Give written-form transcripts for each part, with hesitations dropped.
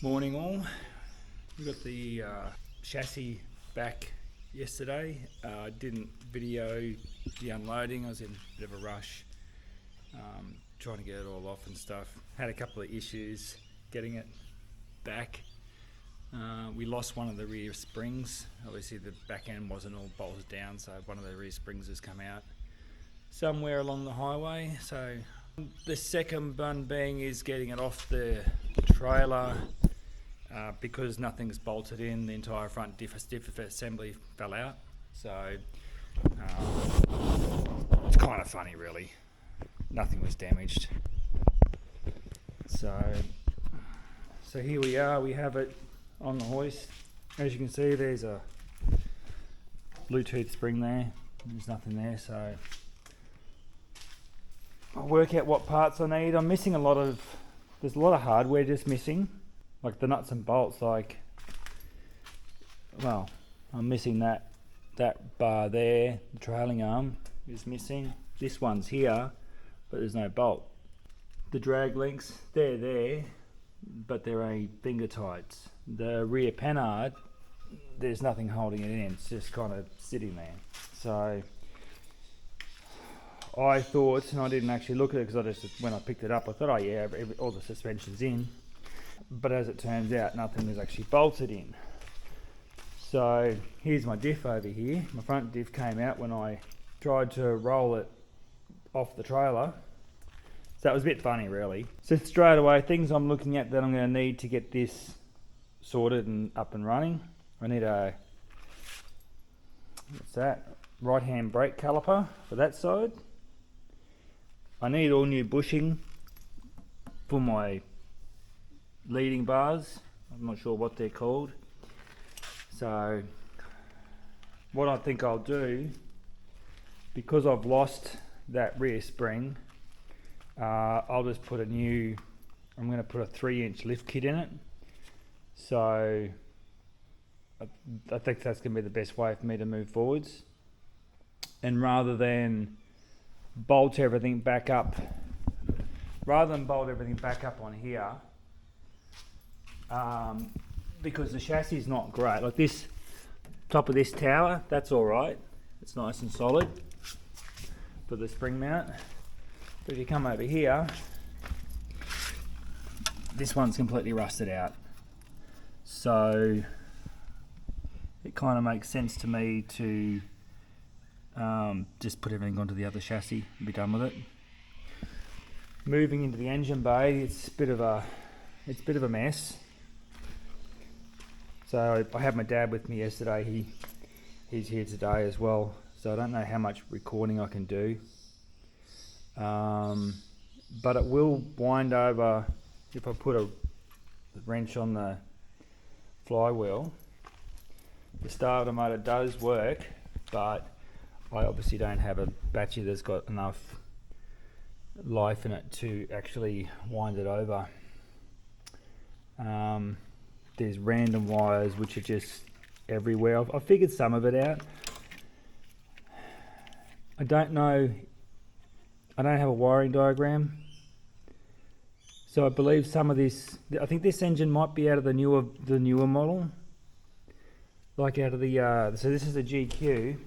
Morning all. We got the chassis back yesterday. I didn't video the unloading. I was in a bit of a rush, trying to get it all off and stuff. Had a couple of issues getting it back. We lost one of the rear springs. Obviously the back end wasn't all bolted down, so one of the rear springs has come out somewhere along the highway. So the second one being is getting it off the trailer. Because nothing's bolted in, the entire front diff assembly fell out. So it's kind of funny really. Nothing was damaged. So here we are, we have it on the hoist. As you can see, there's a Bluetooth spring there. There's nothing there, so I'll work out what parts I need. I'm missing there's a lot of hardware just missing. Like the nuts and bolts, I'm missing that bar there. The trailing arm is missing. This one's here, but there's no bolt. The drag links, they're there, but they're a finger tights. The rear panhard, there's nothing holding it in. It's just kind of sitting there. So I thought, and I didn't actually look at it because when I picked it up, I thought, oh yeah, all the suspension's in. But as it turns out, nothing was actually bolted in. So here's my diff over here. My front diff came out when I tried to roll it off the trailer. So that was a bit funny really. So straight away, things I'm looking at that I'm going to need to get this sorted and up and running. I need right hand brake caliper for that side. I need all new bushing for my leading bars. I'm not sure what they're called. So what I think I'll do, because I've lost that rear spring, I'll just put I'm going to put a 3-inch lift kit in it. So I think that's going to be the best way for me to move forwards. And rather than bolt everything back up on here, because the chassis is not great. Like this top of this tower, that's all right. It's nice and solid for the spring mount. But if you come over here, this one's completely rusted out. So it kind of makes sense to me to just put everything onto the other chassis and be done with it. Moving into the engine bay, it's a bit of a mess. So I had my dad with me yesterday. He's here today as well. So I don't know how much recording I can do. But it will wind over if I put a wrench on the flywheel. The starter motor does work, but I obviously don't have a battery that's got enough life in it to actually wind it over. There's random wires which are just everywhere. I've figured some of it out. I don't have a wiring diagram. So I believe some of this, I think this engine might be out of the newer model. Like out of the, so this is a GQ.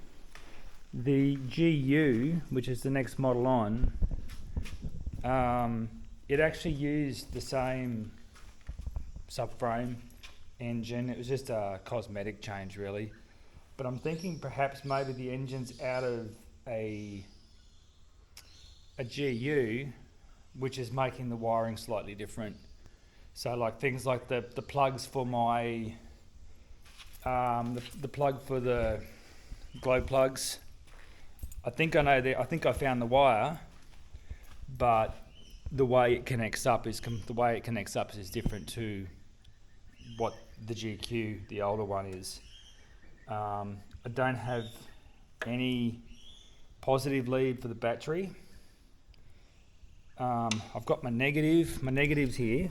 The GU, which is the next model on, it actually used the same subframe engine. It was just a cosmetic change really, but I'm thinking perhaps maybe the engine's out of a GU, which is making the wiring slightly different. So like things like the plugs for my the plug for the glow plugs, I think I found the wire, but the way it connects up is different to what the GQ, the older one, is. I don't have any positive lead for the battery. I've got my negative. My negative's here.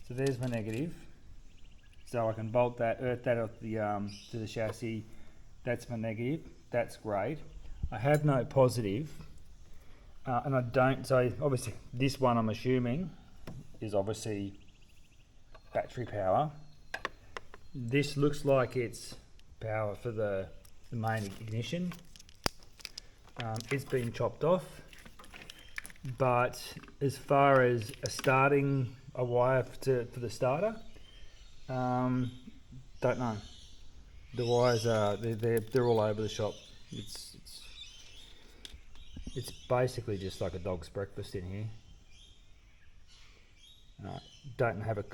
So there's my negative. So I can bolt that, earth that off the to the chassis. That's my negative. That's great. I have no positive, and I don't. So obviously this one I'm assuming is obviously battery power. This looks like it's power for the main ignition. It's been chopped off, but as far as starting a wire for the starter, don't know. The wires are they're all over the shop. It's basically just like a dog's breakfast in here.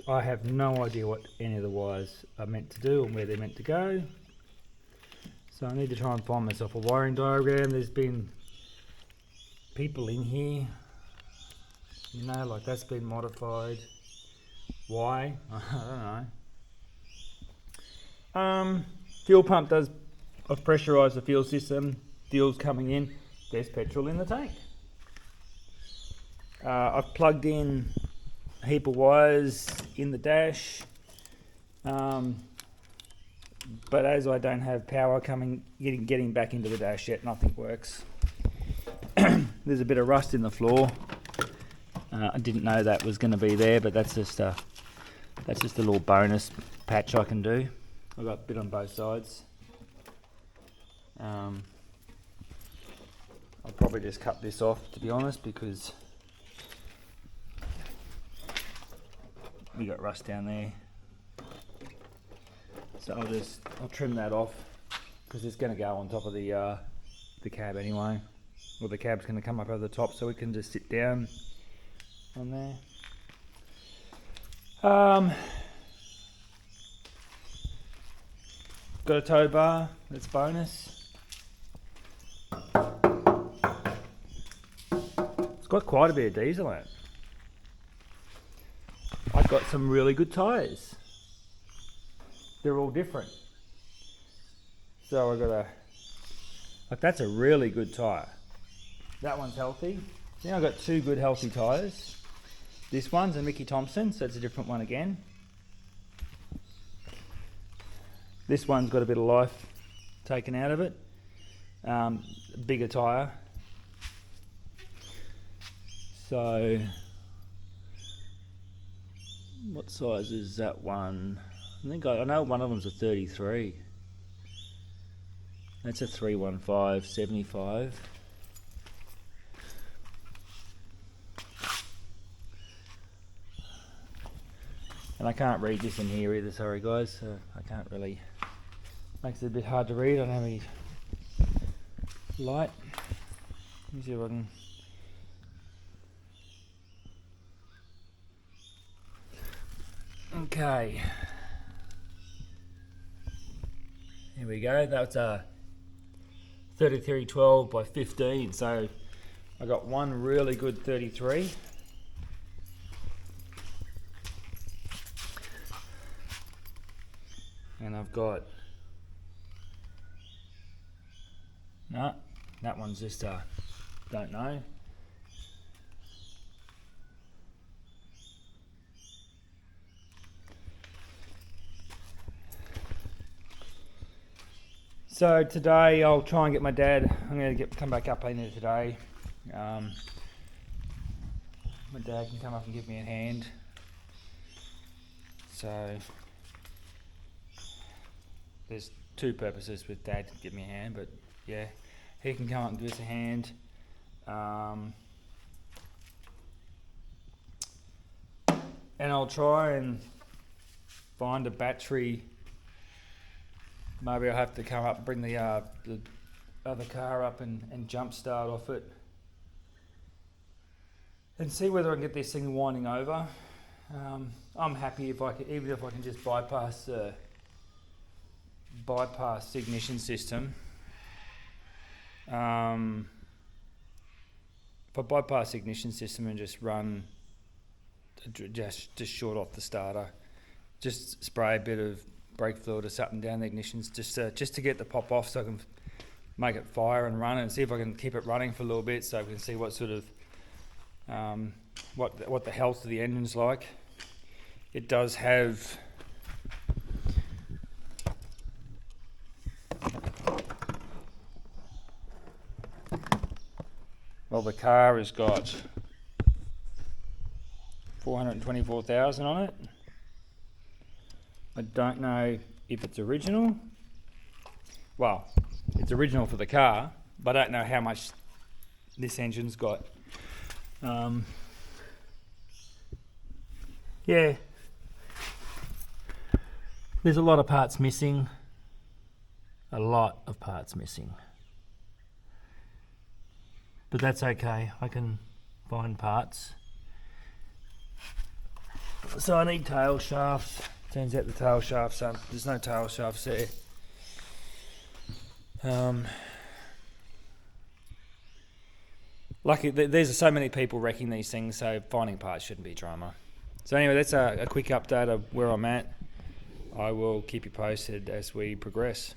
I have no idea what any of the wires are meant to do and where they're meant to go. So I need to try and find myself a wiring diagram. There's been people in here, you know, like that's been modified. Why? I don't know. Fuel pump does pressurize the fuel system. Fuel's coming in. There's petrol in the tank. I've plugged in a heap of wires in the dash, but as I don't have power getting back into the dash yet, nothing works. There's a bit of rust in the floor. I didn't know that was going to be there, but that's just a little bonus patch I can do. I've got a bit on both sides. I'll probably just cut this off, to be honest, because we got rust down there. So I'll trim that off because it's going to go on top of the cab anyway. Well, the cab's going to come up over the top, so we can just sit down on there. Got a tow bar, that's bonus. It's got quite a bit of diesel in it. I've got some really good tyres. They're all different. So that's a really good tyre. That one's healthy. Now I've got two good healthy tyres. This one's a Mickey Thompson, so it's a different one again. This one's got a bit of life taken out of it. Bigger tyre. So, what size is that one? I know one of them's a 33. That's a 315/75. And I can't read this in here either, sorry guys, so I can't really, makes it a bit hard to read. I don't have any light. Let me see if I can. Okay. Here we go, that's a 3312 by 15, so I got one really good 33. And I've got, no, that one's just, don't know. So today I'll try and get my dad, I'm going to come back up in there today. My dad can come up and give me a hand. So there's two purposes with Dad to give me a hand, but yeah, he can come up and give us a hand. And I'll try and find a battery. Maybe I'll have to come up and bring the other car up and jump start off it. And see whether I can get this thing winding over. I'm happy if I can, even if I can just bypass the ignition system. If I bypass the ignition system and just run, just short off the starter, just spray a bit of brake fluid or something down the ignitions, just to get the pop off, so I can make it fire and run, and see if I can keep it running for a little bit, so I can see what sort of what the health of the engine's like. It does have the car has got 424,000 on it. I don't know if it's original. Well, it's original for the car, but I don't know how much this engine's got. Yeah, there's a lot of parts missing. A lot of parts missing. But that's okay, I can find parts. So I need tail shafts. Turns out the tail shafts there's no tail shafts there. Lucky, there's so many people wrecking these things, so finding parts shouldn't be drama. So anyway, that's a quick update of where I'm at. I will keep you posted as we progress.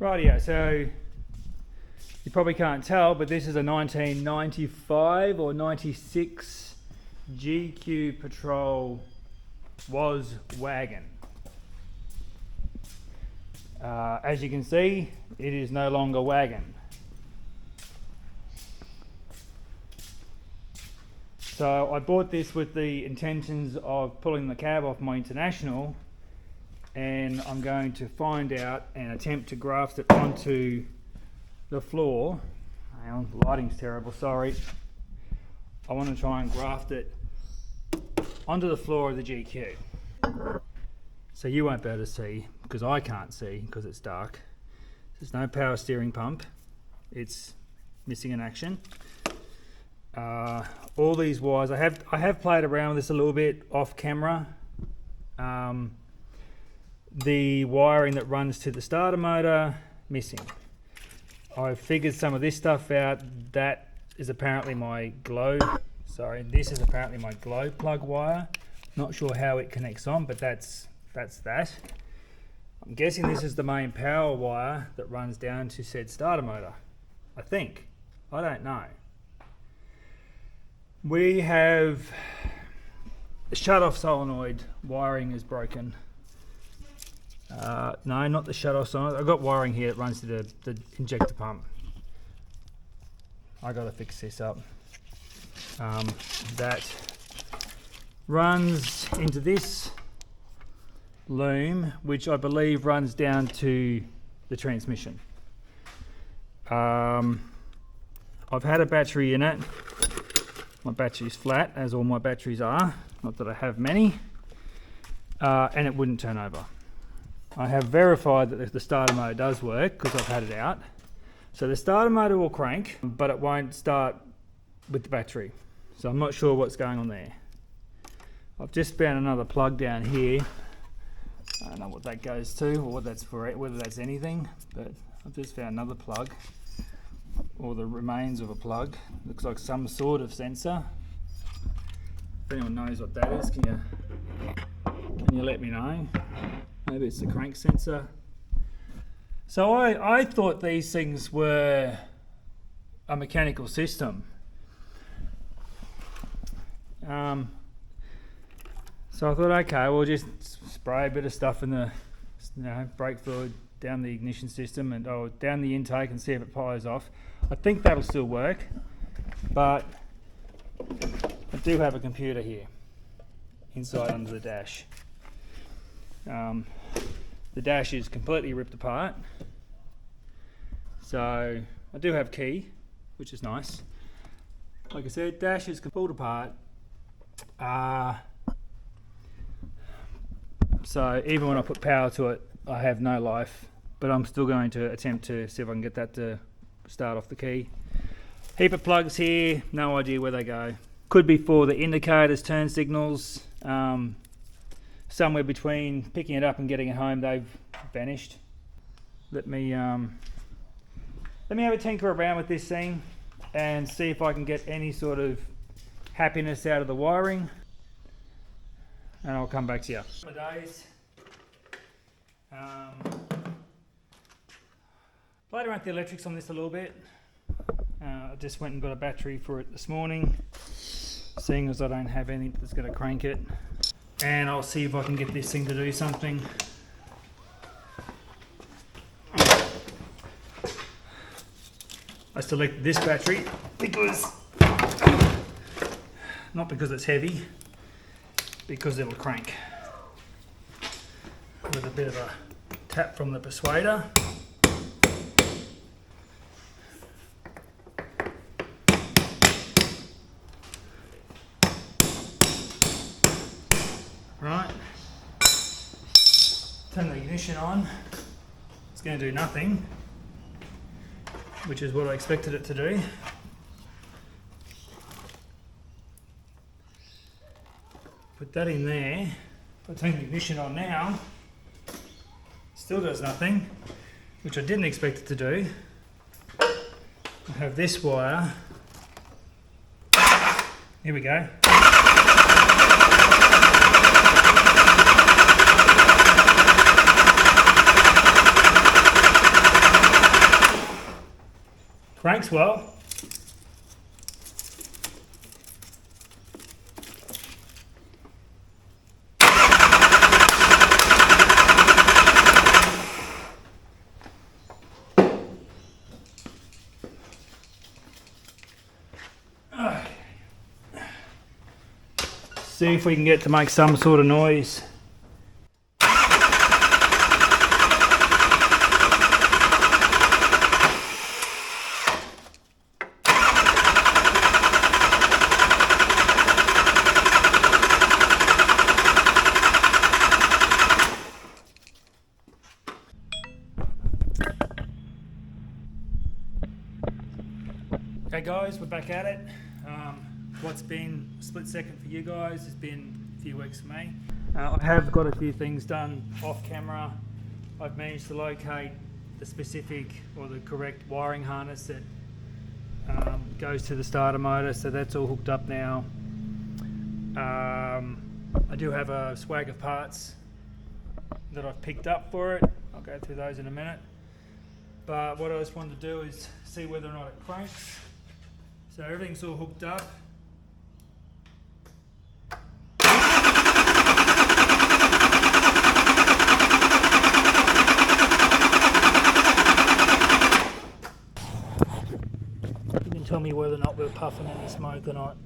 Rightio, so you probably can't tell, but this is a 1995 or 96 GQ Patrol was wagon. As you can see, it is no longer wagon. So I bought this with the intentions of pulling the cab off my International, and I'm going to find out and attempt to graft it onto the floor. Hang on, the lighting's terrible, sorry. I want to try and graft it onto the floor of the GQ. So you won't be able to see, because I can't see because it's dark. There's no power steering pump. It's missing in action. All these wires, I have played around with this a little bit off camera. The wiring that runs to the starter motor, missing. I've figured some of this stuff out. That is apparently my glow. Sorry, this is apparently my glow plug wire. Not sure how it connects on, but that's that. I'm guessing this is the main power wire that runs down to said starter motor. I think. I don't know. We have the shut-off solenoid wiring is broken. No, not the shut-off solenoid. I've got wiring here that runs to the injector pump. I gotta fix this up. That runs into this loom, which I believe runs down to the transmission. I've had a battery in it. My battery's flat, as all my batteries are. Not that I have many. And it wouldn't turn over. I have verified that the starter motor does work because I've had it out. So the starter motor will crank, but it won't start with the battery. So I'm not sure what's going on there. I've just found another plug down here. I don't know what that goes to or what that's for, whether that's anything, but I've just found another plug, or the remains of a plug. Looks like some sort of sensor. If anyone knows what that is, can you let me know? Maybe it's the crank sensor. So I thought these things were a mechanical system. So I thought, okay, we'll just spray a bit of stuff in the brake fluid down the ignition system and down the intake and see if it fires off. I think that'll still work, but I do have a computer here inside under the dash. The dash is completely ripped apart, so I do have key, which is nice. Like I said, dash is pulled apart. So even when I put power to it, I have no life, but I'm still going to attempt to see if I can get that to start off the key. Heap of plugs here, no idea where they go. Could be for the indicators, turn signals. Somewhere between picking it up and getting it home, they've vanished. Let me have a tinker around with this thing and see if I can get any sort of happiness out of the wiring, and I'll come back to you. Days. Played around with the electrics on this a little bit. I just went and got a battery for it this morning, seeing as I don't have anything that's going to crank it. And I'll see if I can get this thing to do something. I selected this battery because, not because it's heavy, because it'll crank. with a bit of a tap from the persuader. Right, turn the ignition on. It's going to do nothing, which is what I expected it to do. Put that in there. If I turn the ignition on now, still does nothing, which I didn't expect it to do. I have this wire. Here we go. Cranks well. See if we can get to make some sort of noise. Okay guys, we're back at it. What's been a split second for you guys has been a few weeks for me. I have got a few things done off camera. I've managed to locate the specific or the correct wiring harness that goes to the starter motor, so that's all hooked up now. I do have a swag of parts that I've picked up for it. I'll go through those in a minute. But what I just wanted to do is see whether or not it cranks. So everything's all hooked up. You can tell me whether or not we're puffing any smoke or not.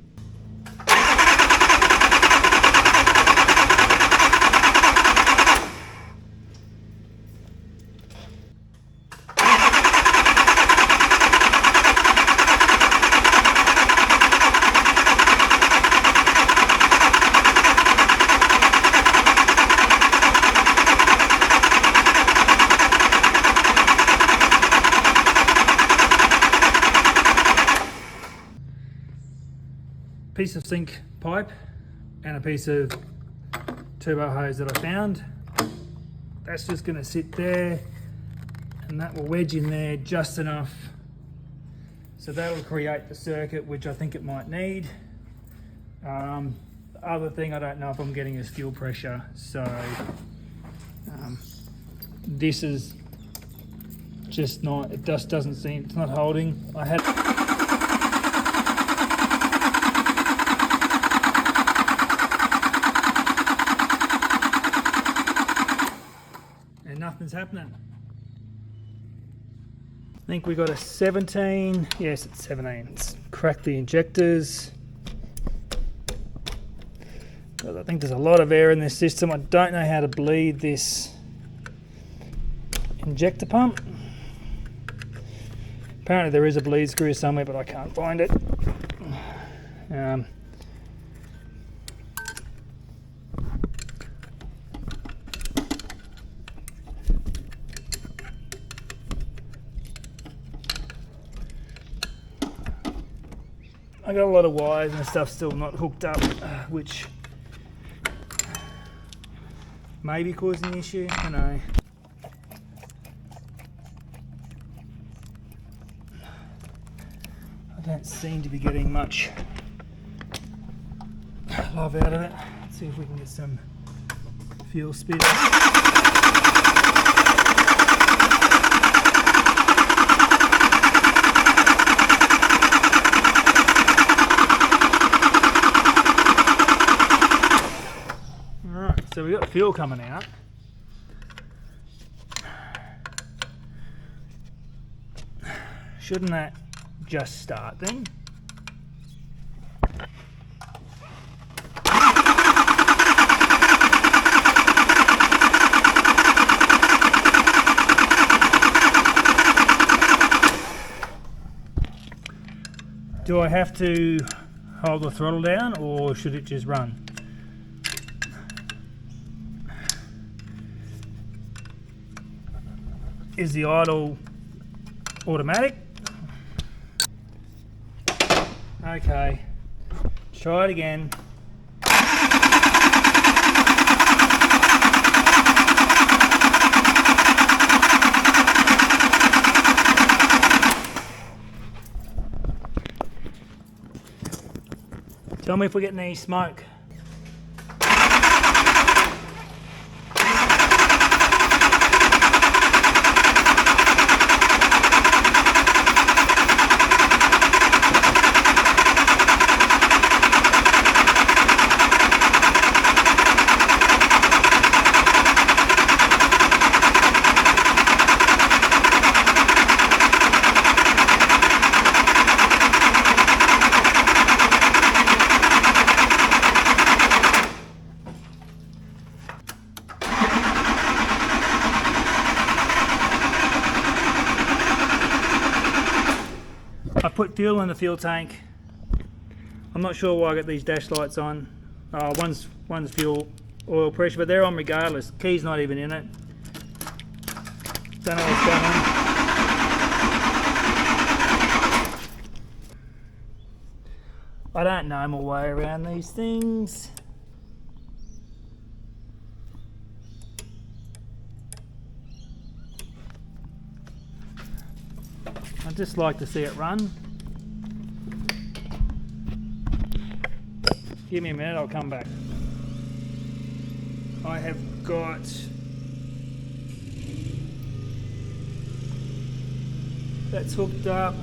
Piece of sink pipe and a piece of turbo hose that I found. That's just going to sit there and that will wedge in there just enough, so that'll create the circuit which I think it might need. The other thing I don't know if I'm getting is fuel pressure, so this is just not, it just doesn't seem, it's not holding. I had nothing's happening. I think we got a 17. Yes, it's 17. Let's crack the injectors. I think there's a lot of air in this system. I don't know how to bleed this injector pump. Apparently there is a bleed screw somewhere, but I can't find it. I got a lot of wires and stuff still not hooked up, which may be causing the issue. I don't know. I don't seem to be getting much love out of it. Let's see if we can get some fuel spit. So we got fuel coming out. Shouldn't that just start then? Do I have to hold the throttle down or should it just run? Is the idle automatic? Okay, let's try it again. Tell me if we're getting any smoke. I put fuel in the fuel tank. I'm not sure why I got these dash lights on. One's fuel oil pressure, but they're on regardless. Key's not even in it. Don't know what's going on. I don't know my way around these things. I'd just like to see it run. Give me a minute, I'll come back. I have got that's hooked up.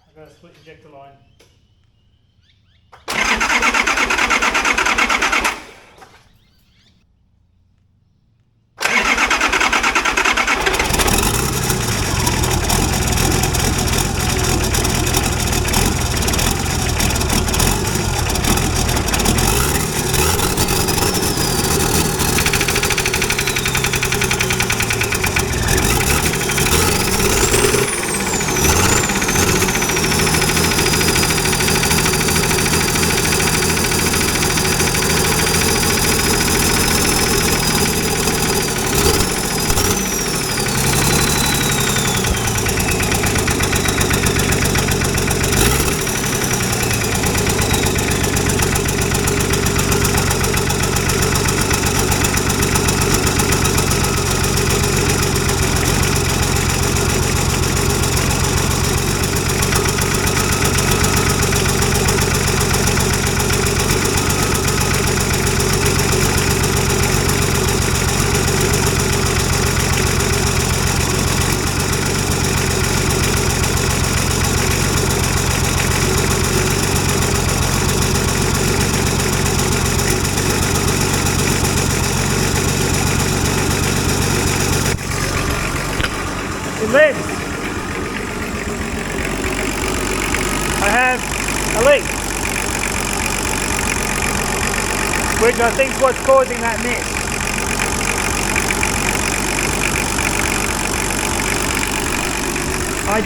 I've got a split injector line. It lives. I have a leak, which I think is what's causing that mist. I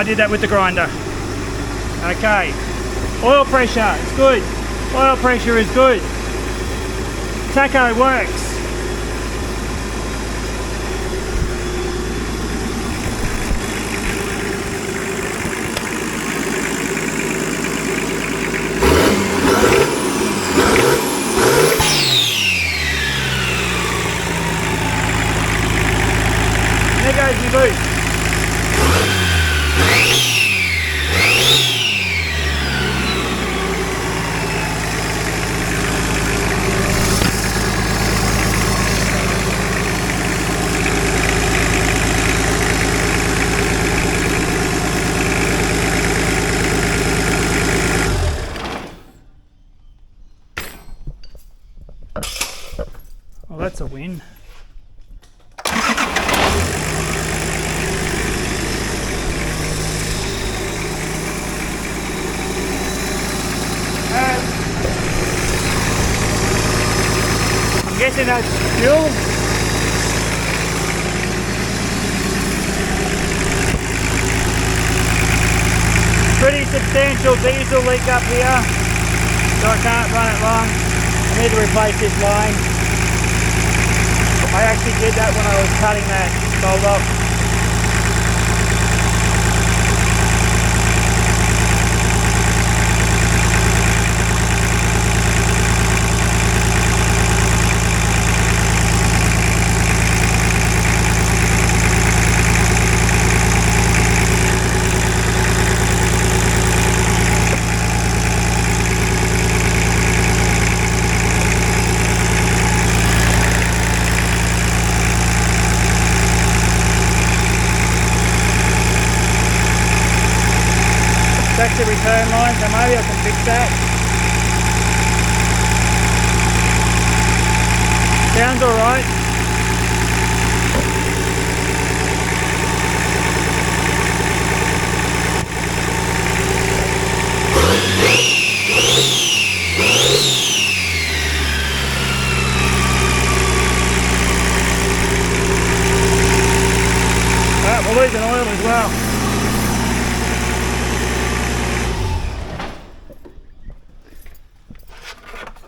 did that with the grinder. Okay, oil pressure is good. Oil pressure is good. Tacho works. There goes your boot. that's a win. I'm guessing that's fuel. Pretty substantial diesel leak up here, so I can't run it long. I need to replace this line. I actually did that when I was cutting that bolt off. Check the return line, so maybe I can fix that. Sounds alright. Alright, we're losing oil as well.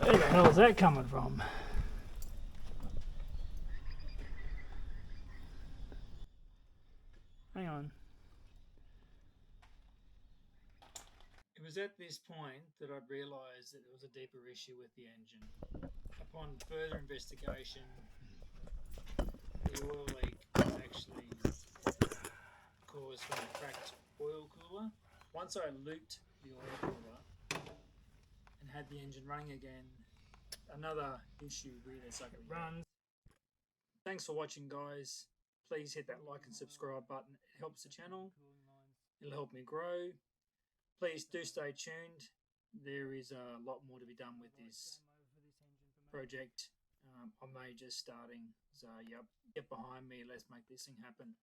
Where the hell is that coming from? Hang on. It was at this point that I realised that there was a deeper issue with the engine. Upon further investigation, the oil leak was actually caused from a cracked oil cooler. Once I looped the oil cooler and had the engine running again, another issue really started to run. Thanks for watching, guys. Please hit that like and subscribe button. It helps the channel. It'll help me grow. Please do stay tuned. There is a lot more to be done with this project. I'm just starting. So, yep, get behind me. Let's make this thing happen.